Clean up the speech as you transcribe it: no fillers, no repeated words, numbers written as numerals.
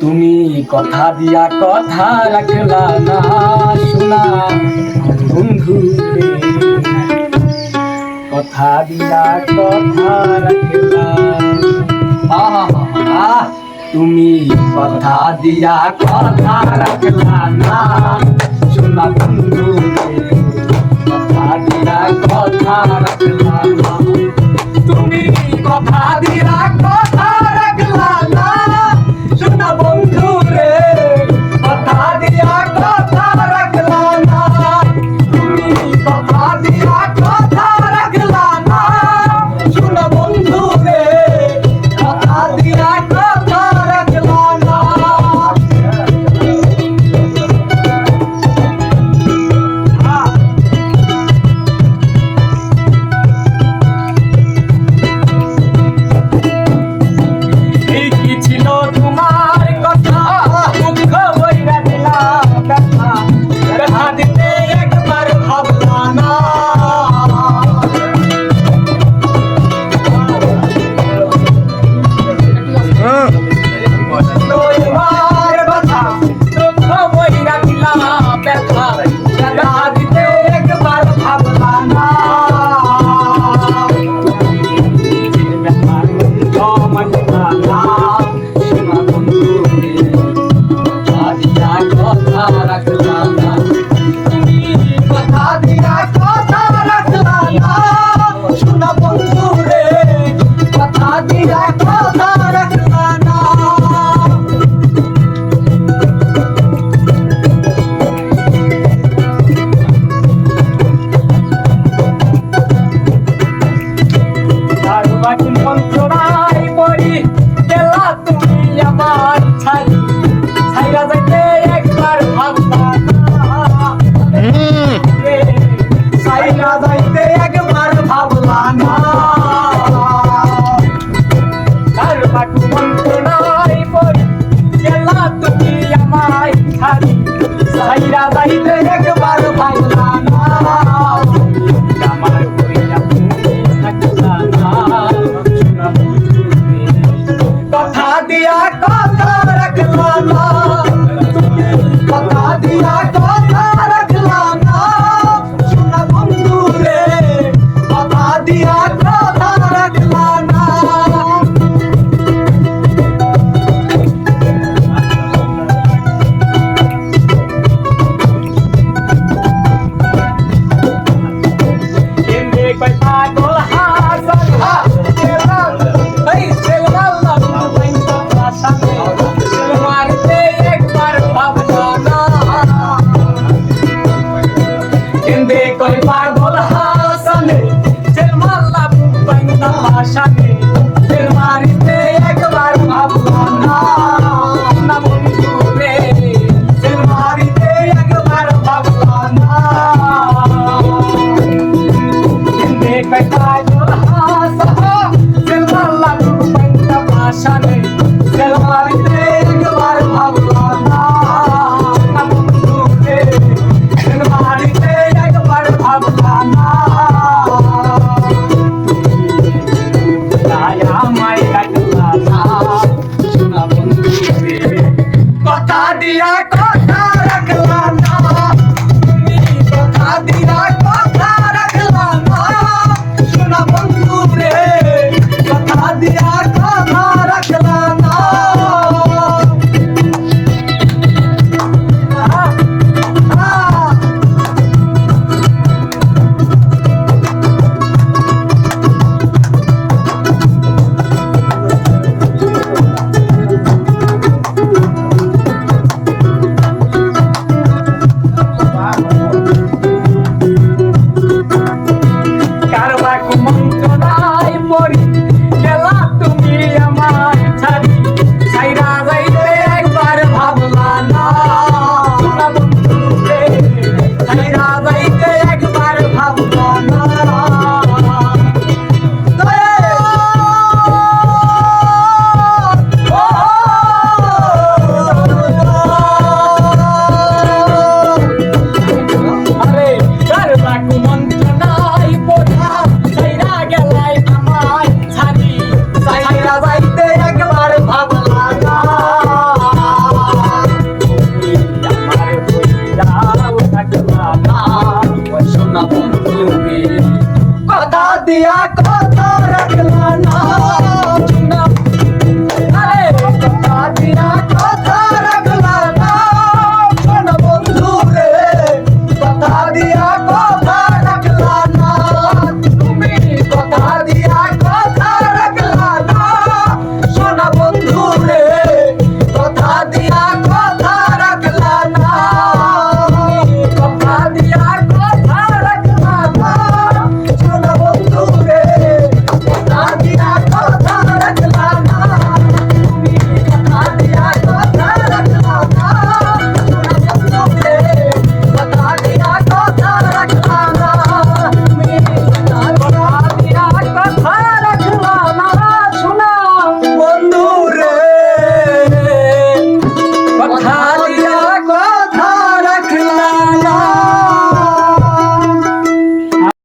তুমি কথা দিয়া কথা রাখলা না শোনা বন্ধু রে, কথা দিয়া কথা রাখলা। তুমি কথা দিয়া কথা রাখলা না শোনা বন্ধু রে, কথা দিয়া কথা রাখলা না। তুমি কথা দিয়া কথা রাখলা না শোনা বন্ধু রে, কথা দিয়া কথা রাখলা না। তুমি কথা দিয়া কথা রাখলা না শোনা বন্ধু রে, কথা দিয়া কথা রাখলা না। এই কি ছিল তোমার কথা, দুঃখ বইরা দিলা ব্যথা, ব্যথা দিতে একবার ভাবলা না। তোমার ব্যথা, দুঃখ বইরা দিলা ব্যথা, ব্যথা দিতে একবার ভাবলা না। মন্ত্রণায় পড়ি গেলা তুমি আমার ছাড়ি, ছাইরা যাইতে একবার ভাবলা না। ছাইরা যাইতে একবার ভাবলা না। তার বাটু মন্ত্রণায় পড়ি গেলা তুমি আমার ছাড়ি, ছাইরা যাইতে একবার ভাবলা না। আমার কইয়া তুমি থাকলা না, কথা দিয়া কথা রাখলা না। কথা দিয়া কথা রাখলা না শোনা বন্ধু রে, কথা দিয়া কথা রাখলা না। এমনি কই পাগল হাসান মারতে একবার ভাবলা না। হিন্দে কই পাগল হাসানে জেল মারলা বুবাইন্দা ভাষানে, জেল মারতে একবার ভাবলা না। না বন্ধু রে, জেল মারতে একবার ভাবলা না। হিন্দে কই পাগল হাসান জেল মারলা বুবাইন্দা ভাষানে, জেল মারতে একবার ভাবলা না। না বন্ধু রে, জেল মারতে একবার ভাবলা না। দয়া মাই রাখলা না শোনা বন্ধু রে, কথা দিয়া কথা রাখলা না। তুমি কথা দিয়া কথা রাখলা না শোনা বন্ধু রে, কথা দিয়া কথা রাখলা না। বিয়া